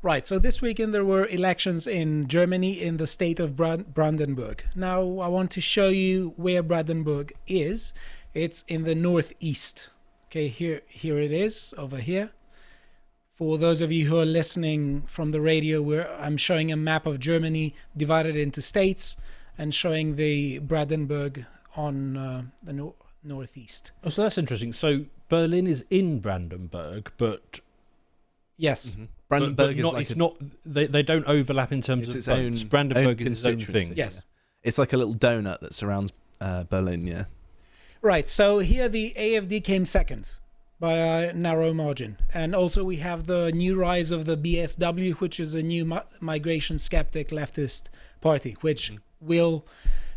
Right, so this weekend there were elections in Germany in the state of Brandenburg. Now I want to show you where Brandenburg is. It's in the northeast. Okay, here it is, over here. For those of you who are listening from the radio, where I'm showing a map of Germany divided into states and showing the Brandenburg on the northeast. Oh, so that's interesting. So Berlin is in Brandenburg, but yes, Brandenburg is not. It's not. They don't overlap in terms of its votes. own Brandenburg is its own thing. yes. It's like a little donut that surrounds Berlin, yeah. Right, so here the AfD came second by a narrow margin. And also we have the new rise of the BSW, which is a new migration skeptic leftist party, which will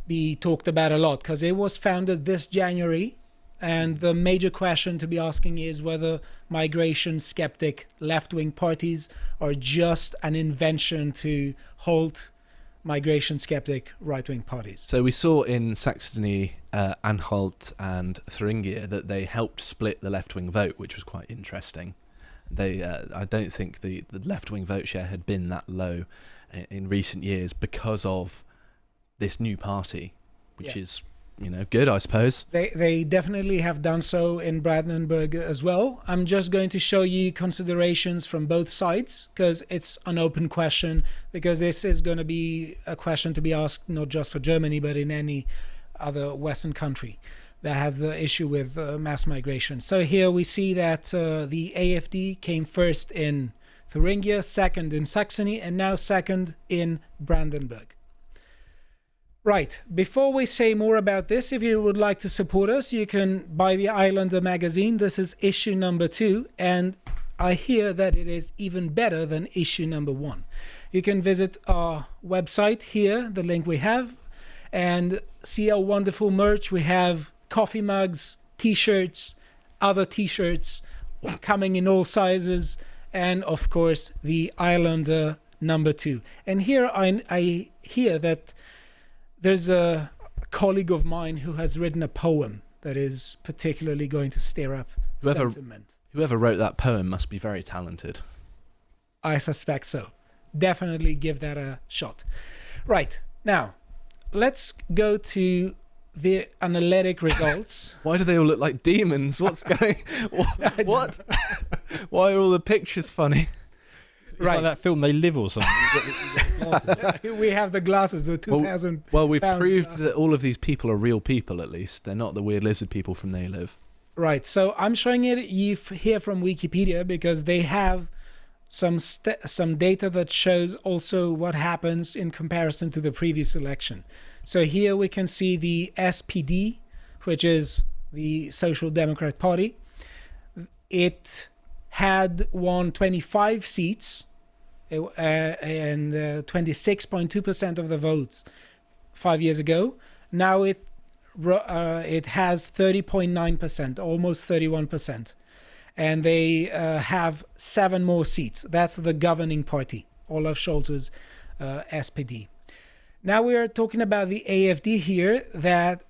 be talked about a lot because it was founded this January. And the major question to be asking is whether migration skeptic left-wing parties are just an invention to halt migration skeptic right-wing parties. So we saw in Saxony, Anhalt and Thuringia that they helped split the left-wing vote, which was quite interesting. I don't think the left-wing vote share had been that low in recent years because of this new party, which is, good, I suppose. They definitely have done so in Brandenburg as well. I'm just going to show you considerations from both sides because it's an open question, because this is going to be a question to be asked not just for Germany but in any other Western country that has the issue with mass migration. So here we see that the AfD came first in Thuringia, second in Saxony, and now second in Brandenburg. Right, before we say more about this, if you would like to support us, you can buy the Islander magazine. This is issue number 2, and I hear that it is even better than issue number 1. You can visit our website here, the link we have, and see our wonderful merch. We have coffee mugs, t-shirts, other t-shirts coming in all sizes, and of course the Islander number 2. And here I hear that there's a colleague of mine who has written a poem that is particularly going to stir up sentiment. Whoever wrote that poem must be very talented. I suspect so. Definitely give that a shot. Right, now, let's go to the analytic results. Why do they all look like demons? What's going... What? Why are all the pictures funny? It's like that film They Live or something. We have the glasses, the 2,000 Well, we've proved glasses. that all of these people are real people, at least. They're not the weird lizard people from They Live. Right, so I'm showing it you here from Wikipedia because they have some data that shows also what happens in comparison to the previous election. So here we can see the SPD, which is the Social Democrat Party. It had won 25 seats and 26.2% of the votes 5 years ago. Now it has 30.9%, almost 31%. And they have 7 more seats. That's the governing party, Olaf Scholz's SPD. Now we are talking about the AfD here that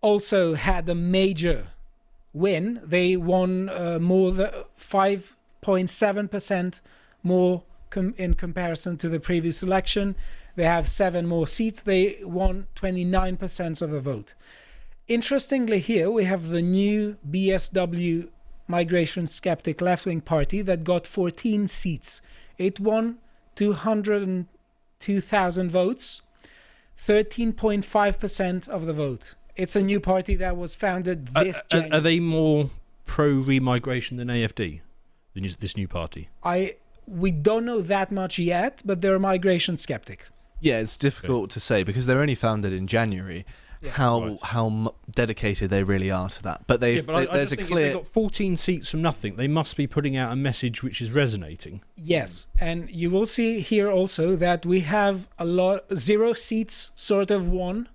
also had a major win. They won more than 5.7% more in comparison to the previous election. They have 7 more seats. They won 29% of the vote. Interestingly, here we have the new BSW migration skeptic left-wing party that got 14 seats. It won 202,000 votes, 13.5% of the vote. It's a new party that was founded this January. Are they more pro-remigration than AfD, this new party? We don't know that much yet, but they're migration skeptic. Yeah, it's difficult to say because they're only founded in January. Yeah. How dedicated they really are to that. But there's a clear... If they got 14 seats from nothing, they must be putting out a message which is resonating. Yes, and you will see here also that we have 0 seats sort of won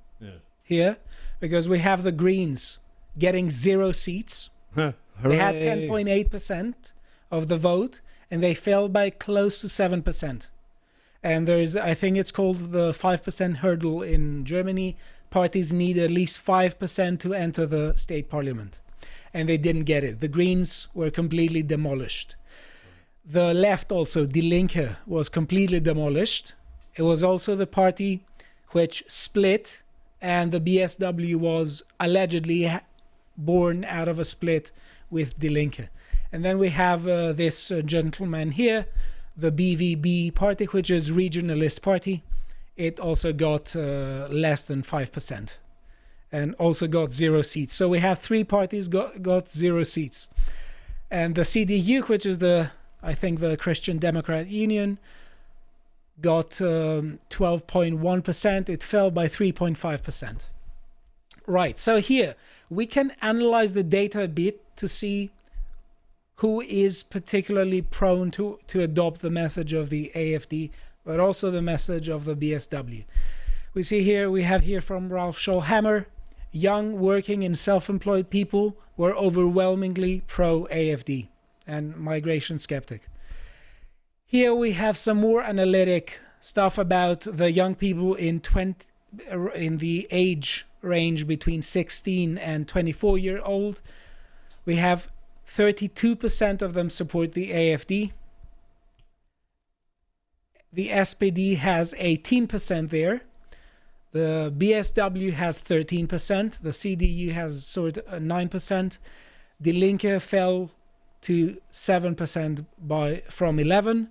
here, because we have the Greens getting 0 seats. They had 10.8% of the vote, and they fell by close to 7%. And there's, I think it's called the 5% hurdle in Germany. Parties need at least 5% to enter the state parliament. And they didn't get it. The Greens were completely demolished. The left also, Die Linke, was completely demolished. It was also the party which split, and the BSW was allegedly born out of a split with Die Linke. And then we have this gentleman here, the BVB party, which is regionalist party. It also got less than 5% and also got 0 seats. So we have 3 parties got 0 seats. And the CDU, which is I think the Christian Democrat Union, got 12.1%. It fell by 3.5%. Right, so here we can analyze the data a bit to see who is particularly prone to adopt the message of the AFD, but also the message of the BSW. We have here from Ralph Schollhammer, young, working and self-employed people were overwhelmingly pro-AFD and migration skeptic. Here we have some more analytic stuff about the young people in the age range between 16 and 24-year-old. We have 32% of them support the AFD. The SPD has 18% there. The BSW has 13%. The CDU has sort of 9%. Die Linke fell to 7% from 11%.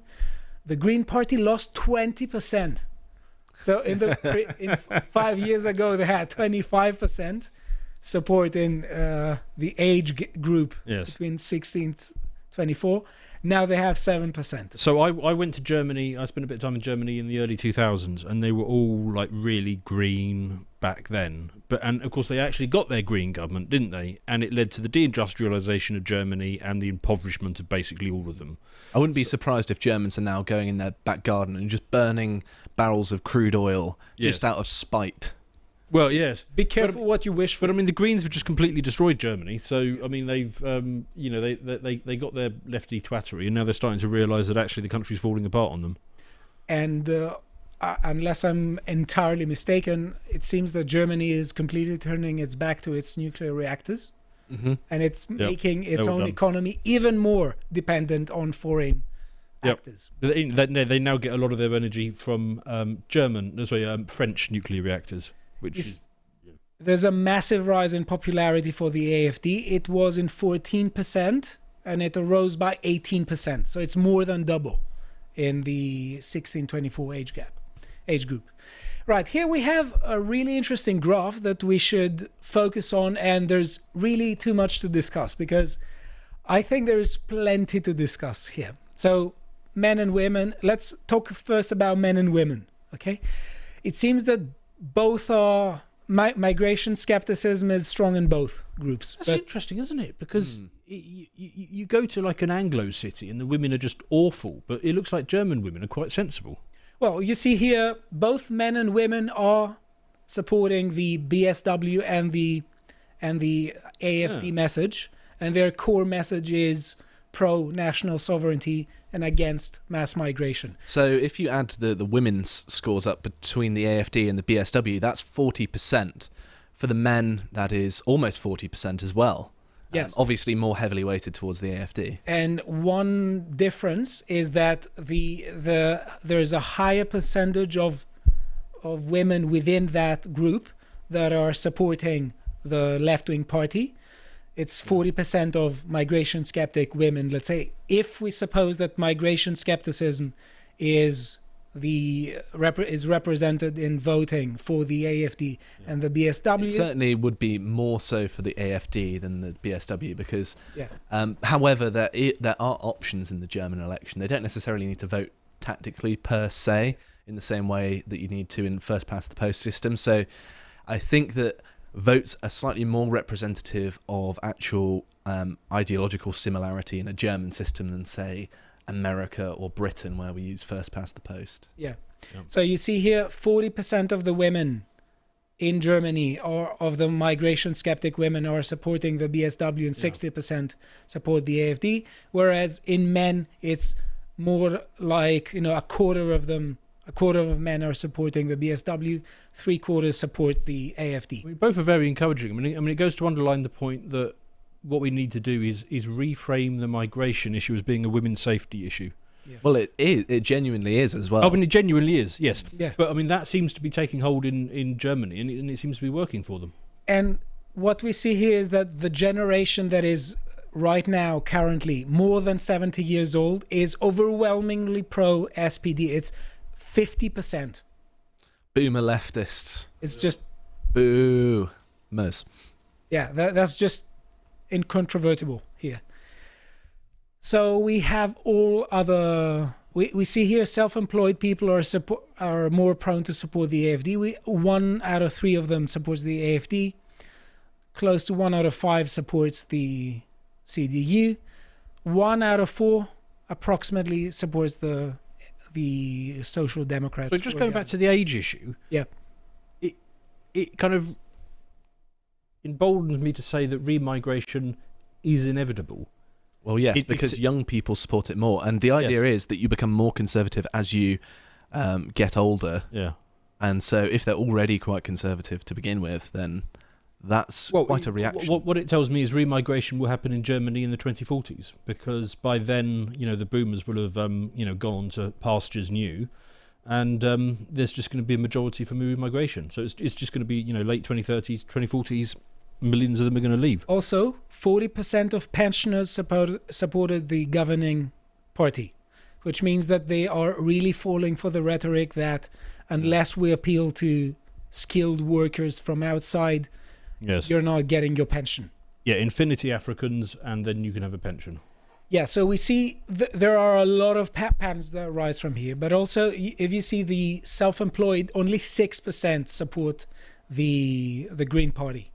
The Green Party lost 20%. So in 5 years ago, they had 25% support in the age group between 16 to 24. Now they have 7%. So I went to Germany. I spent a bit of time in Germany in the early 2000s, and they were all like really green back then. And of course they actually got their green government, didn't they? And it led to the deindustrialization of Germany and the impoverishment of basically all of them. I wouldn't be surprised if Germans are now going in their back garden and just burning barrels of crude oil just out of spite. Well, yes. Be careful what you wish for. But I mean, the Greens have just completely destroyed Germany. So I mean, they've they got their lefty twattery, and now they're starting to realise that actually the country's falling apart on them. And unless I'm entirely mistaken, it seems that Germany is completely turning its back to its nuclear reactors, and it's making its own economy even more dependent on foreign actors. They now get a lot of their energy from French nuclear reactors. There's a massive rise in popularity for the AFD. It was in 14% and it arose by 18%. So it's more than double in the 16-24 age group. Right, here we have a really interesting graph that we should focus on, and there's really too much to discuss because I think there is plenty to discuss here. So men and women, let's talk first about men and women, okay? It seems that both are migration skepticism is strong in both groups. That's interesting, isn't it? Because you go to like an Anglo city and the women are just awful, but it looks like German women are quite sensible. Well, you see here, both men and women are supporting the BSW and the AFD message, and their core message is pro-national sovereignty and against mass migration. So if you add the women's scores up between the AFD and the BSW, that's 40%. For the men, that is almost 40% as well. Yes. Obviously more heavily weighted towards the AFD. And one difference is that there's a higher percentage of women within that group that are supporting the left-wing party. It's 40% of migration skeptic women. Let's say if we suppose that migration skepticism is represented in voting for the AFD and the BSW. It certainly would be more so for the AFD than the BSW because, however, there are options in the German election. They don't necessarily need to vote tactically per se in the same way that you need to in first past the post system. So I think that votes are slightly more representative of actual ideological similarity in a German system than, say, America or Britain, where we use first past the post. Yeah. So you see here, 40% of the women in Germany, or of the migration skeptic women, are supporting the BSW, and 60% support the AFD. Whereas in men, it's more like, a quarter of men are supporting the BSW, 3/4 support the AFD. Both are very encouraging. I mean, it goes to underline the point that what we need to do is reframe the migration issue as being a women's safety issue. Well, it is. It genuinely is as well. I mean, it genuinely is, yes. Yeah. But I mean, that seems to be taking hold in Germany, and it seems to be working for them. And what we see here is that the generation that is right now, currently, more than 70 years old, is overwhelmingly pro-SPD. It's 50%. Boomer leftists. It's just... Boomers. Yeah, that's just incontrovertible here. So we have all other... We see here self-employed people are more prone to support the AFD. 1 out of 3 of them supports the AFD. Close to 1 out of 5 supports the CDU. 1 out of 4 approximately supports the Social Democrats. So just going back to the age issue, yeah, it kind of emboldens me to say that remigration is inevitable. Well, yes, because young people support it more, and the idea is that you become more conservative as you get older. Yeah, and so if they're already quite conservative to begin with, then that's quite a reaction. What it tells me is remigration will happen in Germany in the 2040s, because by then, the boomers will have, gone on to pastures new, and there's just going to be a majority for remigration. So it's just going to be, late 2030s, 2040s, millions of them are going to leave. Also, 40% of pensioners supported the governing party, which means that they are really falling for the rhetoric that unless we appeal to skilled workers from outside, yes, you're not getting your pension. Yeah, infinity Africans, and then you can have a pension. Yeah, so we see there are a lot of patterns that arise from here. But also, if you see the self-employed, only 6% support the Green Party.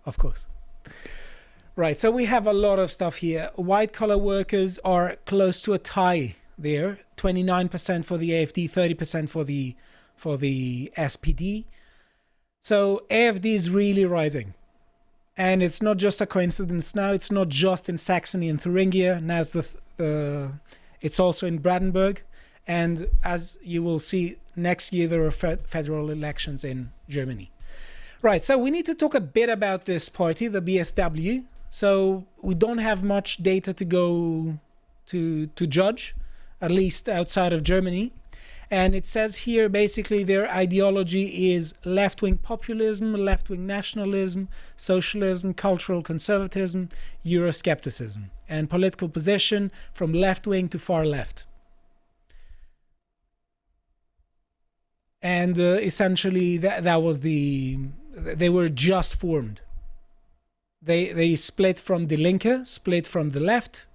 Of course. Right, so we have a lot of stuff here. White-collar workers are close to a tie there. 29% for the AFD, 30% for the SPD. So AFD is really rising. And it's not just a coincidence now. It's not just in Saxony and Thuringia. Now it's also in Brandenburg. And as you will see, next year there are federal elections in Germany. Right, so we need to talk a bit about this party, the BSW. So we don't have much data to go to judge, at least outside of Germany. And it says here basically their ideology is left-wing populism, left-wing nationalism, socialism, cultural conservatism, Euroscepticism, and political position from left-wing to far left. And essentially that was they were just formed. They split from Die Linke, split from the left.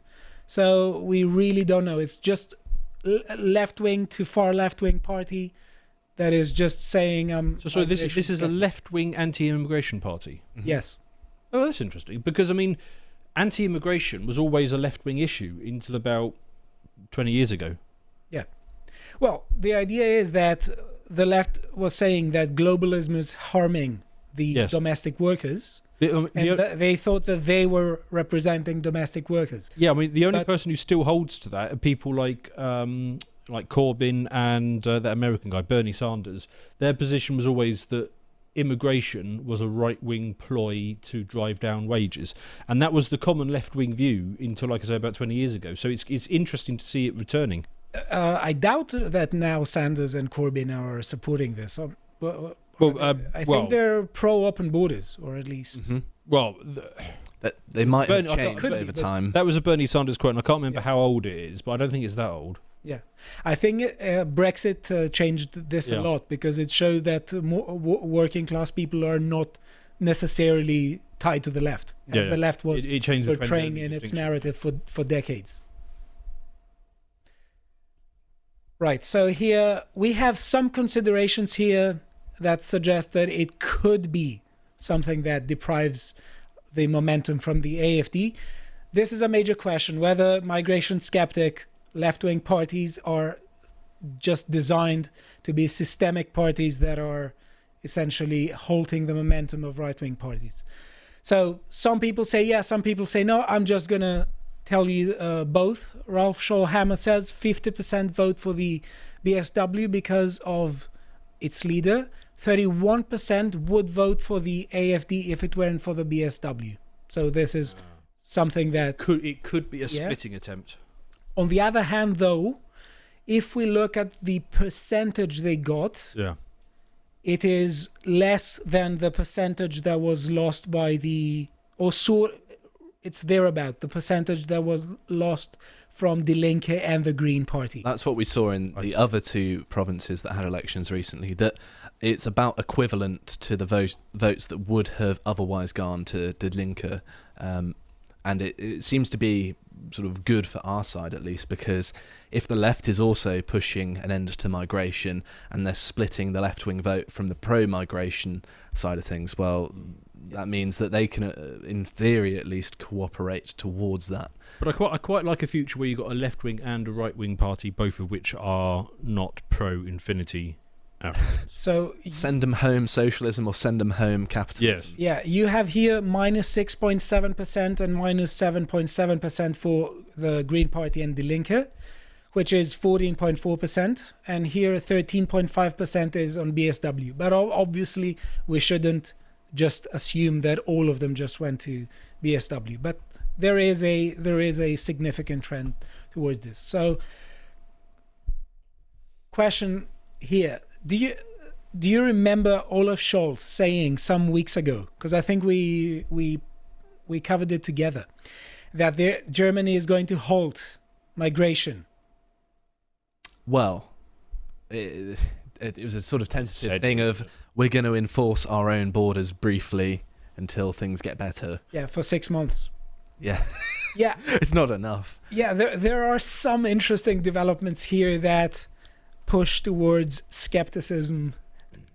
So we really don't know. It's just left-wing to far left-wing party that is just saying... So this is a left-wing anti-immigration party? Mm-hmm. Yes. Oh, that's interesting. Because, anti-immigration was always a left-wing issue until about 20 years ago. Yeah. Well, the idea is that the left was saying that globalism is harming the domestic workers. They thought that they were representing domestic workers. Yeah, the only person who still holds to that are people like Corbyn and that American guy, Bernie Sanders. Their position was always that immigration was a right-wing ploy to drive down wages. And that was the common left-wing view until, like I say, about 20 years ago. So it's interesting to see it returning. I doubt that now Sanders and Corbyn are supporting this. I think they're pro-open borders, or at least. Mm-hmm. Well, they might have changed over time. That was a Bernie Sanders quote, and I can't remember how old it is, but I don't think it's that old. Yeah, I think Brexit changed this a lot, because it showed that working class people are not necessarily tied to the left, as the left was portraying in its narrative for decades. Right, so here we have some considerations here that suggest that it could be something that deprives the momentum from the AFD. This is a major question, whether migration skeptic left-wing parties are just designed to be systemic parties that are essentially halting the momentum of right-wing parties. So some people say yes, some people say no. I'm just going to tell you both. Ralph Schallhammer says 50% vote for the BSW because of its leader, 31% would vote for the AFD if it weren't for the BSW. So this is something that... It could be a splitting attempt. On the other hand, though, if we look at the percentage they got, it is less than the percentage that was lost by the... It's thereabout, the percentage that was lost from Die Linke and the Green Party. That's what we saw in the other two provinces that had elections recently, that it's about equivalent to the votes that would have otherwise gone to Die Linke. And it seems to be sort of good for our side, at least, because if the left is also pushing an end to migration and they're splitting the left-wing vote from the pro-migration side of things, well, that means that they can, in theory at least, cooperate towards that. But I quite like a future where you've got a left-wing and a right-wing party, both of which are not pro-infinity Africans. So send them home socialism or send them home capitalism. Yes. Yeah, you have here minus 6.7% and minus 7.7% for the Green Party and Die Linke, which is 14.4%. And here 13.5% is on BSW. But obviously we shouldn't just assume that all of them just went to BSW. But there is a significant trend towards this. So question here. Do you remember Olaf Scholz saying some weeks ago, because I think we covered it together, that Germany is going to halt migration? Well, it was a sort of tentative thing of we're going to enforce our own borders briefly until things get better. Yeah, for 6 months. Yeah. Yeah. It's not enough. Yeah, there are some interesting developments here that push towards skepticism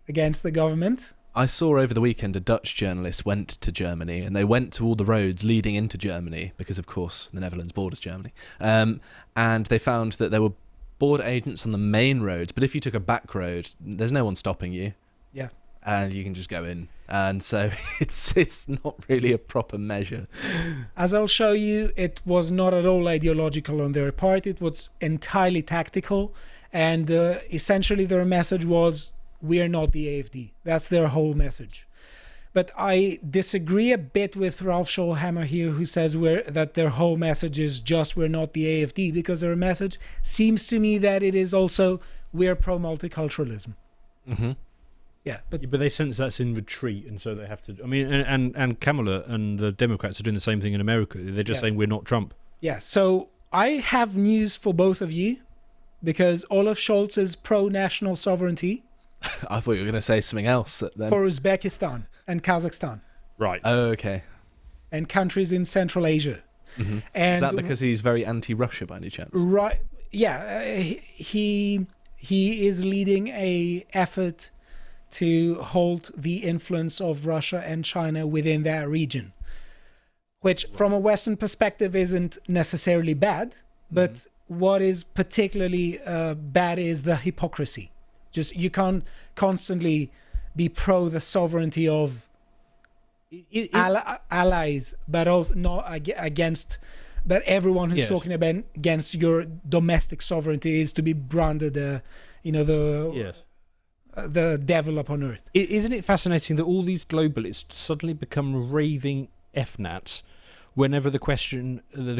against the government. I saw over the weekend a Dutch journalist went to Germany, and they went to all the roads leading into Germany because, of course, the Netherlands borders Germany. And they found that there were border agents on the main roads, but if you took a back road, there's no one stopping you. Yeah. And you can just go in. And so it's not really a proper measure. As I'll show you, it was not at all ideological on their part. It was entirely tactical. And essentially their message was, we are not the AFD. That's their whole message. But I disagree a bit with Ralph Schollhammer here, who says that their whole message is just we're not the AFD, because their message seems to me that it is also we're pro-multiculturalism. Mm-hmm. Yeah, but they sense that's in retreat, and so they have to... I mean, and Kamala and the Democrats are doing the same thing in America. They're just saying we're not Trump. Yeah, so I have news for both of you, because Olaf Scholz is pro-national sovereignty. I thought you were going to say something else then. For Uzbekistan and Kazakhstan. Right. Oh, okay. And countries in Central Asia. Mm-hmm. And is that because he's very anti-Russia by any chance? Right. Yeah. He is leading a effort to halt the influence of Russia and China within that region, which from a Western perspective isn't necessarily bad, but what is particularly bad is the hypocrisy. Just you can't constantly be pro the sovereignty of allies, but also not against. But everyone who's talking about against your domestic sovereignty is to be branded, the devil upon earth. Isn't it fascinating that all these globalists suddenly become raving FNATs whenever the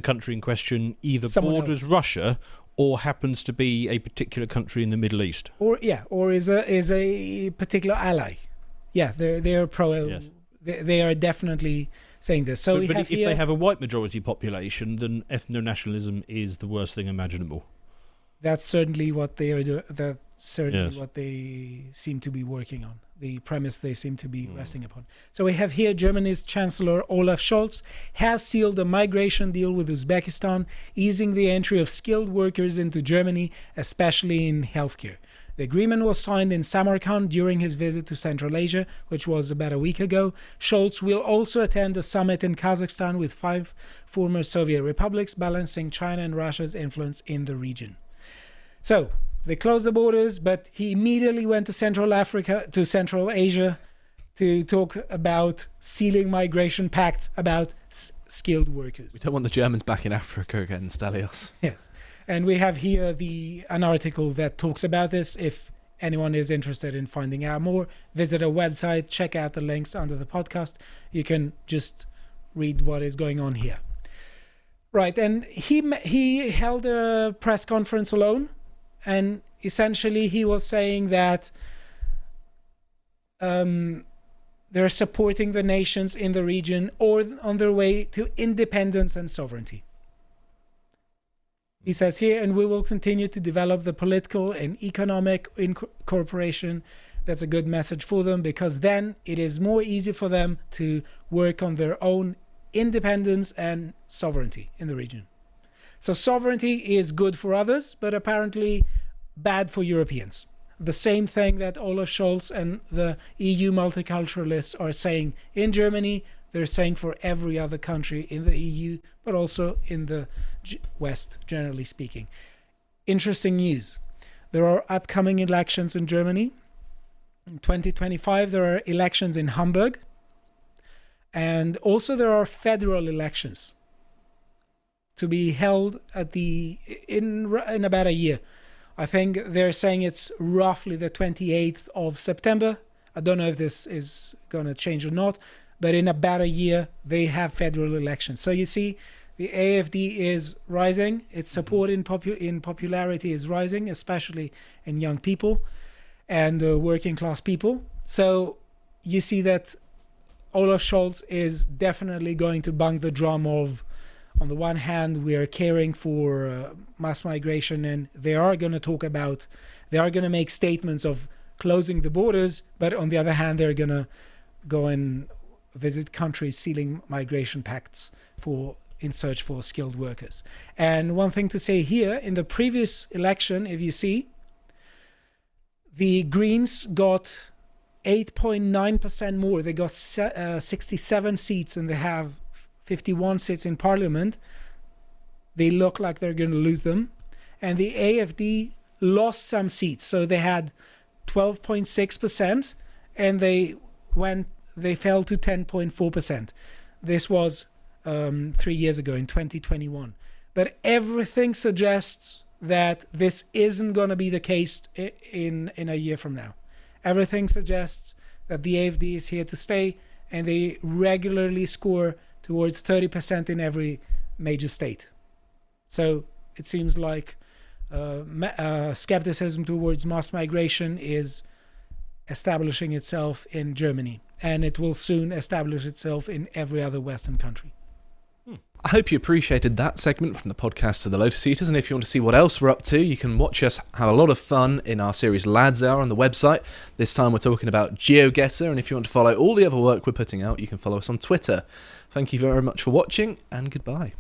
country in question either borders Russia or happens to be a particular country in the Middle East, or is a particular ally? Yeah, they're pro. Yes. They are definitely saying this. So but if they have a white majority population, then ethno-nationalism is the worst thing imaginable. That's certainly what they are doing. That's certainly what they seem to be working on. The premise they seem to be resting upon. So we have here Germany's Chancellor Olaf Scholz has sealed a migration deal with Uzbekistan, easing the entry of skilled workers into Germany, especially in healthcare. The agreement was signed in Samarkand during his visit to Central Asia, which was about a week ago. Scholz will also attend a summit in Kazakhstan with 5 former Soviet republics, balancing China and Russia's influence in the region. So they closed the borders, but he immediately went to Central Asia to talk about sealing migration pacts about skilled workers. We don't want the Germans back in Africa again, Stelios. Yes. And we have here an article that talks about this. If anyone is interested in finding out more, visit our website, check out the links under the podcast. You can just read what is going on here. Right, and he held a press conference alone, and essentially he was saying that they're supporting the nations in the region or on their way to independence and sovereignty. He says here, and we will continue to develop the political and economic cooperation. That's a good message for them, because then it is more easy for them to work on their own independence and sovereignty in the region. So sovereignty is good for others, but apparently bad for Europeans. The same thing that Olaf Scholz and the EU multiculturalists are saying in Germany, they're saying for every other country in the EU, but also in the West, generally speaking. Interesting news. There are upcoming elections in Germany. In 2025, there are elections in Hamburg. And also there are federal elections to be held in about a year. I think they're saying it's roughly the 28th of September. I don't know if this is going to change or not, but in about a year, they have federal elections. So you see, the AfD is rising. Its support in popularity is rising, especially in young people and working class people. So you see that Olaf Scholz is definitely going to bang the drum of, on the one hand, we are caring for mass migration, and they are going to make statements of closing the borders, but on the other hand, they're going to go and visit countries sealing migration pacts in search for skilled workers. And one thing to say here, in the previous election, if you see, the Greens got 8.9% more. They got 67 seats, and they have 51 seats in parliament. They look like they're going to lose them. And the AfD lost some seats. So they had 12.6%, and they fell to 10.4%. This was 3 years ago in 2021. But everything suggests that this isn't going to be the case in a year from now. Everything suggests that the AfD is here to stay, and they regularly score towards 30% in every major state. So it seems like skepticism towards mass migration is establishing itself in Germany, and it will soon establish itself in every other Western country. I hope you appreciated that segment from the podcast of the Lotus Eaters, and if you want to see what else we're up to, you can watch us have a lot of fun in our series Lads Hour on the website. This time we're talking about GeoGuessr, and if you want to follow all the other work we're putting out, you can follow us on Twitter. Thank you very much for watching, and goodbye.